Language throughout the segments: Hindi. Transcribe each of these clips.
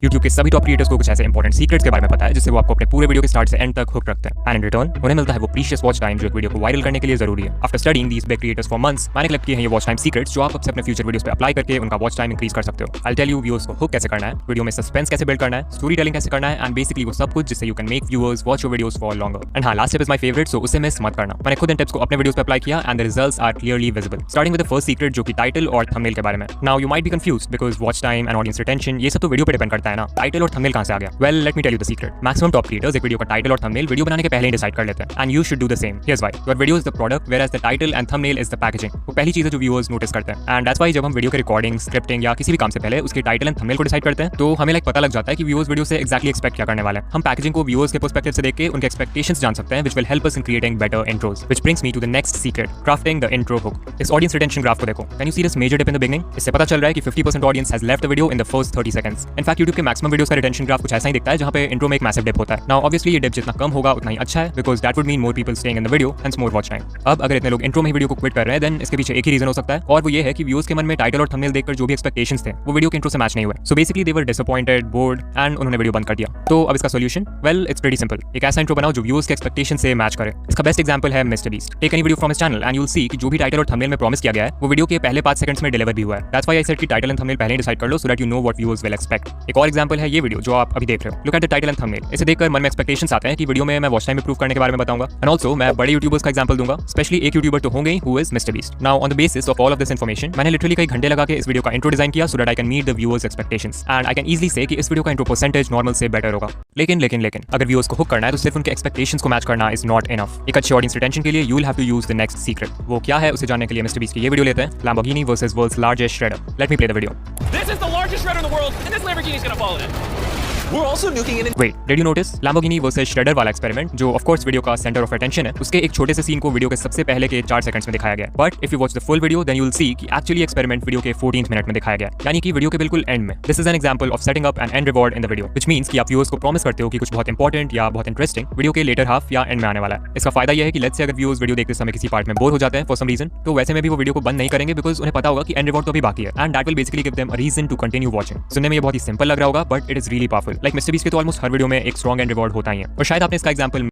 YouTube के सभी टॉप क्रिएटर्स को कुछ ऐसे इंपॉर्टेंट सीक्रेट्स के बारे में पता है जिससे वो आपको अपने पूरे वीडियो के स्टार्ट से एंड तक हुक रखते हैं एंड इन रिटर्न उन्हें मिलता है वो प्रीशियस वॉच टाइम जो एक वीडियो को वायरल करने के लिए जरूरी है। After studying these big creators for months मैंने कलेक्ट किए हैं ये वॉच टाइम सीक्रेट्स जो आप अब से अपने फ्यूचर वीडियोस पे अप्लाई करके उनका वॉच टाइम इंक्रीज कर सकते हो। आई टेल यू व्यूअर्स को हुक कैसे करना है, वीडियो में सस्पेंस कैसे बिल्ड करना है, स्टोरी टेलिंग कैसे करना है एंड बेसिकली वो सब कुछ जिससे you can make viewers watch your videos for longer. And हाँ, last tip is my favourite, so उसे मिस मत करना। मैंने खुद इन टिप्स को अपने वीडियोस पे अप्लाई किया and the results are clearly visible. Starting with the first secret जो कि टाइटल और थंबनेल के बारे में। Now you might be confused because watch time and audience retention ये सब तो वीडियो पे डिपेंड करता है ना, टाइटल और थंबनेल कहां से आ गया? Well let me tell you the secret. Maximum top creators एक वीडियो का टाइटल और थंबनेल वीडियो बनाने के पहले ही डिसाइड कर लेते हैं and you should do the same. Here's why. Your video is the product whereas the title and thumbnail is the packaging. वो पहली चीज है जो व्यूअर्स नोटिस करते हैं एंड दैट्स व्हाई जब हम वीडियो के रिकॉर्डिंग, स्क्रिप्टिंग या किसी भी काम से पहले उसके टाइटल एंड थंबनेल को डिसाइड करते हैं तो हमें पता लग जाता है कि व्यूअर्स वीडियो से एक्जैक्टली एक्सपेक्ट क्या करने वाले हैं। हम पैकेजिंग को व्यूअर्स के पर्सपेक्टिव से देख के उनके एक्सपेक्टेशंस जान सकते हैं which will help us in creating better intros. Which brings me to the next secret, crafting the intro hook. इस ऑडियंस रिटेंशन ग्राफ को देखो। Can you see this major dip in the beginning? इससे पता चल रहा है कि 50% audience has left the video in the first 30 seconds. In fact YouTube के मैक्सिमम वीडियोस का रिटेंशन ग्राफ कुछ ऐसा ही दिखता है जहां पे इंट्रो में एक मैसिव डिप होता है। नाउ ऑब्वियसली ये डिप जितना कम होगा उतना ही अच्छा है because that would mean more people staying in the video hence more watch time. अब अगर इतने लोग इंट्रो में ही वीडियो को क्विट कर रहे हैं देन इसके पीछे एक ही रीजन हो सकता है और वो ये है कि व्यूअर्स के मन में टाइटल और थंबनेल देखकर जो भी एक्सपेक्टेशंस थे वो वीडियो के इंट्रो से मैच नहीं हुए। So basically they were disappointed, board and उन्होंने वीडियो बंद कर दिया। तो अब इसका solution, well it's pretty simple. एक ऐसा इंट्रो बनाओ जो व्यूअर्स के एक्सपेक्टेशन से मैच करे। इसका बेस्ट एग्जांपल है Mister Beast. Take any video from his channel and you will see कि जो भी टाइटल और थंबनेल में प्रॉमिस किया गया है वो वीडियो के पहले 5 सेकंड्स में डिलीवर भी हुआ है। दैट्स व्हाई आई सेड कि टाइटल एंड थंबनेल पहले ही डिसाइड कर लो so that you know what viewers will expect. एक और एग्जांपल है ये वीडियो जो आप अभी देख रहे हो। Look at the title and thumbnail. इसे देखकर मन में एक्सपेक्टेशंस आते हैं कि वीडियो में मैं वॉच टाइम इंप्रूव करने के बारे में बताऊंगा एंड आल्सो मैं बड़े यूट्यूबर्स का एग्जांपल दूंगा। स्पेशली एक यूट्यूबर तो होंगे he who is mister beast. Now on the basis of all of this information मैंने लिटरली कई घंटे लगा के इस वीडियो का इंट्रो डिजाइन किया so that I can meet the viewers expectations and I can easily say कि इस वीडियो का इंट्रो परसेंटेज नॉर्मल से बेटर होगा। लेकिन अगर व्यूअर्स को हुक करना है तो सिर्फ उनके एक्सपेक्टेशंस को मैच करना इज नॉट इनफ। एक अच्छे ऑडियंस रिटेंशन के लिए you will have to use the next secret. वो क्या है उसे जानने के लिए मिस्टर बीस्ट की ये वीडियो लेते हैं, Lamborghini versus world's largest shredder। Let me play the video. This is the largest shredder in the world, and this Lamborghini is gonna follow it. We're also nuking it. Wait, did you notice? Lamborghini versus shredder वाला एक्सपेरिमेंट जो ऑफ कोर्स वीडियो का सेंटर ऑफ अटेंशन है, उसके एक छोटे से सीन को वीडियो के सबसे पहले के 4 सेकंड्स में दिखाया गया। But if you watch the full video then you will see कि एक्चुअली एक्सपेरिमेंट वीडियो के 14th मिनट में दिखाया गया, यानी कि वीडियो के बिल्कुल एंड में। This is an example of setting up an and reward in the video, which means कि आप व्यूअर्स को प्रॉमिस करते हो कि कुछ बहुत इंपॉर्टेंट या बहुत इंटरेस्टिंग वीडियो के लेटर हाफ या एंड में आने वाला है। इसका फायदा यह है कि लेट्स से अगर व्यूअर्स वीडियो देखते समय किसी पार्ट में बोर हो जाते हैं फॉर सम रीजन तो वैसे में भी वो वीडियो को बंद नहीं करेंगे बिकॉज उन्हें पता होगा कि एंड रिवॉर्ड तो अभी बाकी है and that will basically give them a reason to continue watching. सुनने में ये बहुत ही सिंपल लग रहा होगा but it is really powerful. Like Mister Beast के तो ऑलमोस्ट हर वीडियो में एक स्ट्रॉन्ग एंड रिवॉर्ड होता ही है और शायद आपने इसका एग्जांपल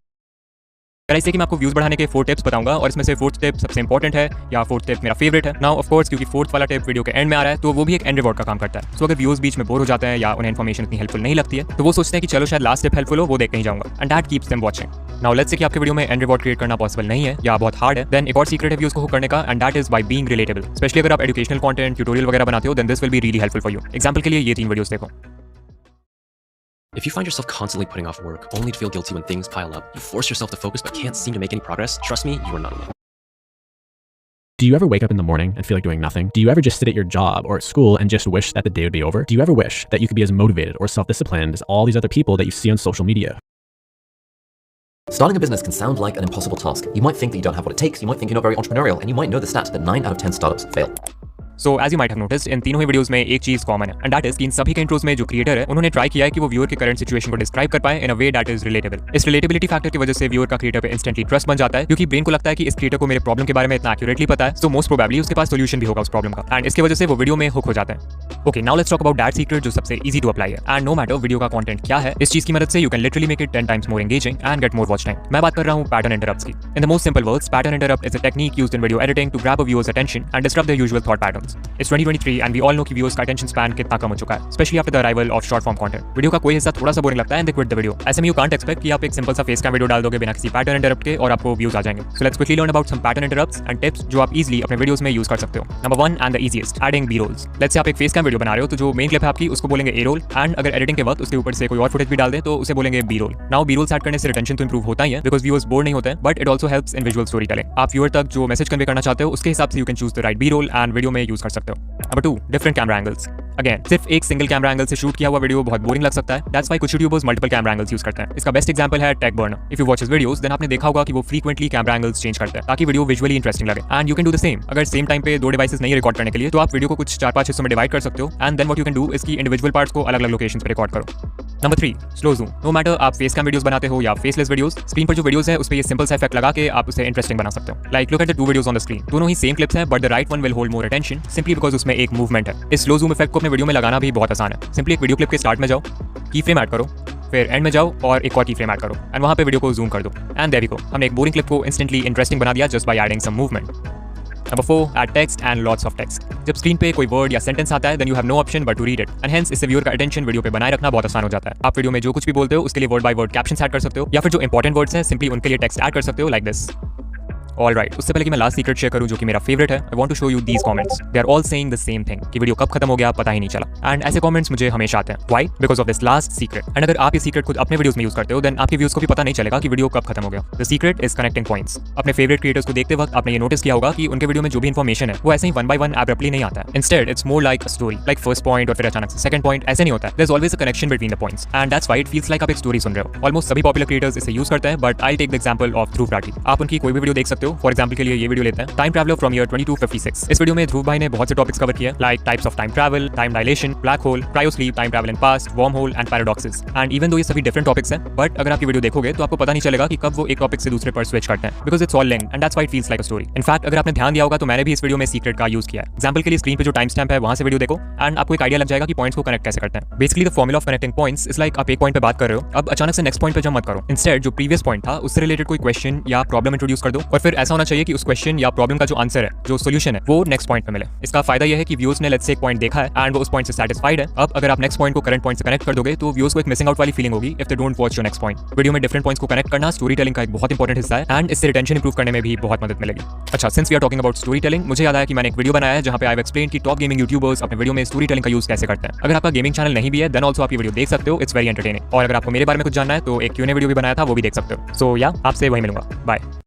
ऐसे कि मैं आपको व्यूज बढ़ाने के 4 टिप्स बताऊंगा और इसमें से 4th टिप सबसे इंपॉर्टेंट है या 4th टिप मेरा फेवरेट है। नाउ ऑफ कोर्स क्योंकि 4th वाला टिप वीडियो के एंड में आ रहा है तो वो भी एक एंड रिवॉर्ड का काम करता है। सो अगर व्यूज बीच में बोर हो जाते हैं या उन्हें इन्फॉर्मेशन इतनी हेल्पफुल नहीं लगती है तो वो सोचते हैं कि चलो शायद लास्ट टिप हेल्पफुल हो, वो देखने ही जाऊंगा and that keeps them watching. Now let's say कि आपके वीडियो में एंड रिवॉर्ड क्रिएट करना पॉसिबल नहीं है या बहुत हार्ड है, देन एक और सीक्रेट है व्यूज को हुक करने का and that is by being relatable. Specially अगर आप एजुकेशनल कंटेंट, ट्यूटोरियल वगैरह बनाते हो then this will be really helpful for you. Example के लिए ये 3 वीडियोस देखो। If you find yourself constantly putting off work, only to feel guilty when things pile up, you force yourself to focus but can't seem to make any progress, trust me, you are not alone. Do you ever wake up in the morning and feel like doing nothing? Do you ever just sit at your job or at school and just wish that the day would be over? Do you ever wish that you could be as motivated or self-disciplined as all these other people that you see on social media? Starting a business can sound like an impossible task. You might think that you don't have what it takes, you might think you're not very entrepreneurial, and you might know the stat that 9 out of 10 startups fail. So as you might have noticed in तीनों ही वीडियोस में एक चीज कॉमन है एंड दैट इज कि इन सभी के इंट्रोस में जो क्रिएटर है उन्होंने ट्राई किया है कि वो व्यूअर के करंट सिचुएशन को डिस्क्राइब कर पाए इन अ वे दैट इज रिलेटेबल। इस रिलेटेबिलिटी फैक्टर की वजह से व्यूअर का क्रिएटर पे इंस्टेंटली ट्रस्ट बन जाता है क्योंकि ब्रेन को लगता है कि इस क्रिएटर को मेरे प्रॉब्लम के बारे में इतना एक्यूरेटली पता है सो मोस्ट प्रोबेबली उसके पास सोल्यूशन भी होगा उस प्रॉब्लम का एंड इसकी वजह से वो वीडियो में हुक हो जाता है। Okay, now let's talk about that secret जो सबसे इजी टू अप्लाई है एंड नो मैटर वीडियो का कंटेंट क्या है, इस चीज की मदद से you can literally make it 10 times more engaging and get more watch time. मैं बात कर रहा हूं पैटर्न इंटरप्ट्स की। In the most simple words, pattern interrupt is a technique used in video editing to grab a viewers attention and disturb their usual thought patterns. It's 2023 and we all know कि व्यूअर्स का अटेंशन स्पैन कितना कम हो चुका है, specially after the arrival of short form content. Video का कोई हिस्सा थोड़ा सा बोरिंग लगता है and they quit the video. ऐसे में यू कांट एक्सपेक्ट कि आप एक सिंपल सा फेस कैम वीडियो डाल दोगे बिना किसी पैटर्न इंटरप्ट के और आपको व्यूज आ जाएंगे। So let's quickly learn about some pattern interrupts and tips जो आप इजीली अपने वीडियोस में यूज कर सकते हो। Number 1 and the easiest, adding B rolls. Let's say आप एक फेस कैम वीडियो बना रहे हो तो जो मेन क्लिप है आपकी उसको बोलेंगे ए रोल एंड अगर एडिटिंग के वक्त उसके ऊपर से कोई और फुटेज भी डाल दे तो उसे बोलेंगे B roll. Now B rolls add करने से रिटेंशन तो इंप्रूव होता ही है बिकॉज व्यूअर्स बोर नहीं होते हैं but it also helps in visual story telling. आप व्यूअर तक जो मैसेज कन्वे करना चाहते हो उसके हिसाब से you can choose the right B roll and video में यूज कर सकते हो। Number 2, different camera angles. Again सिर्फ एक सिंगल कैमरा एंगल से शूट किया हुआ वीडियो बहुत बोरिंग लग सकता है, दैट्स व्हाई कुछ YouTubers multiple camera angles use करते हैं। इसका बेस्ट एग्जांपल है Techbro. If you watch his videos then आपने देखा होगा कि वो फ्रीक्वेंटली कैमरा एंगल्स चेंज करते हैं ताकि वीडियो विजुअली इंटरेस्टिंग लगे and you can do the same. अगर सेम टाइम पे 2 डिवाइसेस नहीं रिकॉर्ड करने के लिए तो आप वीडियो को कुछ 4-5 हिस्सों में डिवाइड कर सकते हो and then what you can do is कि इंडिविजुअल पार्ट्स को अलग-अलग लोकेशंस पे रिकॉर्ड करो। Number 3, slow zoom. No matter आप फेस कैम वीडियोस बनाते हो या फेसलेस वीडियोस, स्क्रीन पर जो वीडियोस है उस पे ये सिंपल सा इफेक्ट लगा के आप उसे इंटरेस्टिंग बना सकते हो। Like look at the 2 videos on the screen, दोनों ही सेम क्लिप्स हैं but the right one will hold more attention simply because उसमें एक मूवमेंट है। इस स्लो जूम इफेक्ट को अपने वीडियो में लगाना भी बहुत आसान है। सिंपली एक वीडियो क्लिप के स्टार्ट में जाओ, की फ्रेम ऐड करो, फिर एंड में जाओ और एक और की फ्रेम ऐड करो एंड वहां पे वीडियो को जूम कर दो एंड देयर वी गो। हमने एक बोरिंग क्लिप को इंस्टेंटली इंटरेस्टिंग बना दिया just by adding some movement. Number 4, add text and lots of text. जब स्क्रीन पे कोई वर्ड या सेंटेंस आता है then you have no option but to read it and hence इससे व्यूअर का अटेंशन वीडियो पे बनाए रखना बहुत आसान हो जाता है। आप वीडियो में जो कुछ भी बोलते हो उसके लिए word by word captions add कर सकते हो या फिर जो इंपॉर्टेंट वर्ड्स हैं सिंपली उनके लिए टेक्स्ट ऐड कर सकते हो लाइक दिस। ऑलराइट, उससे पहले कि मैं लास्ट सीक्रेट शेयर करूं जो कि मेरा फेवरेट है, I want to show you these comments. They are all saying the same thing कि वीडियो कब खत्म हो गया पता ही नहीं चला एंड ऐसे कमेंट्स मुझे हमेशा आते हैं। Why? Because of this last secret. And अगर आप ये सीक्रेट खुद अपने वीडियोस में यूज करते हो देन आपके व्यूज को भी पता नहीं चलेगा कि वीडियो कब खत्म हो गया। The secret is connecting points. अपने फेवरेट क्रिएटर्स को देखते वक्त आपने ये नोटिस किया होगा कि उनके वीडियो में जो भी इन्फॉर्मेशन है वो ऐसे ही 1 by 1 एब्रप्टली नहीं आता है। Instead it's more like a story, like first point और फिर अचानक से सेकंड पॉइंट, ऐसे नहीं होता है। There is always a connection between the points and that's why it feels like आप एक स्टोरी सुन रहे हो। ऑलमोस्ट सभी पॉपुलर क्रिएटर्स इसे यूज करते हैं but I take the example of Dhruv Rathee. आप उनकी कोई भी वीडियो देख सकते हो। फॉर एग्जांपल के लिए ये वीडियो लेते हैं, टाइम ट्रैवलर फ्रॉम ईयर 2256। इस वीडियो में ध्रुव भाई ने बहुत से टॉपिक्स कवर किए like types of time travel, time dilation, black hole, cryosleep, time travel in past, wormhole and paradoxes. And even though ये सभी डिफरेंट टॉपिक्स हैं बट अगर आप ये वीडियो देखोगे तो आपको पता नहीं चलेगा कि कब वो एक टॉपिक से दूसरे पर स्विच करते हैं because it's all linked and that's why it feels like a story. In fact अगर आपने ध्यान दिया होगा तो मैंने भी इस वीडियो में सीक्रेट का यूज किया है। एग्जांपल के लिए स्क्रीन पे जो टाइम स्टैम्प है वहां से वीडियो देखो एंड आपको एक आइडिया लग जाएगा कि पॉइंट्स को कनेक्ट कैसे करते हैं। Basically the formula of connecting points is like आप एक पॉइंट पे बात कर रहे हो, अब अचानक से नेक्स्ट पॉइंट पे जंप मत करो। इंस्टेड जो प्रीवियस पॉइंट था उससे रिलेटेड कोई क्वेश्चन या प्रॉब्लम इंट्रोड्यूस कर दो और फिर ऐसा होना चाहिए कि उस क्वेश्चन या प्रॉब्लम का जो आंसर है, जो सोल्यूशन है, वो नेक्स्ट पॉइंट पे मिले। इसका फायदा यह है कि व्यूअर्स ने लेट्स से एक पॉइंट देखा है एंड वो उस पॉइंट से सैटिस्फाइड है। अब अगर आप नेक्स्ट पॉइंट को करंट पॉइंट से कनेक्ट कर दोगे तो व्यूअर्स को एक मिसिंग आउट वाली फीलिंग होगी if they don't watch your next point. Video में डिफरेंट पॉइंट्स को कनेक्ट करना स्टोरी टेलिंग का एक बहुत इंपॉर्टेंट हिस्सा है एंड इससे रिटेंशन इंप्रूव करने में भी बहुत मदद मिलेगी। अच्छा, since we are talking about storytelling, मुझे याद आया कि मैंने एक वीडियो बनाया है जहां पे आई हैव एक्सप्लेन कि टॉप गेमिंग यूट्यूबर्स अपने वीडियो में स्टोरी टेलिंग का यूज कैसे करते हैं। अगर आपका गेमिंग चैनल नहीं भी है देन ऑल्सो आप ये वीडियो देख सकते हो, इट्स वेरी एंटरटेनिंग। और अगर आपको मेरे बारे में कुछ जानना है तो एक Q&A वीडियो भी बनाया था, वो भी देख सकते हो। सो या आपसे वही मिलूंगा, बाय।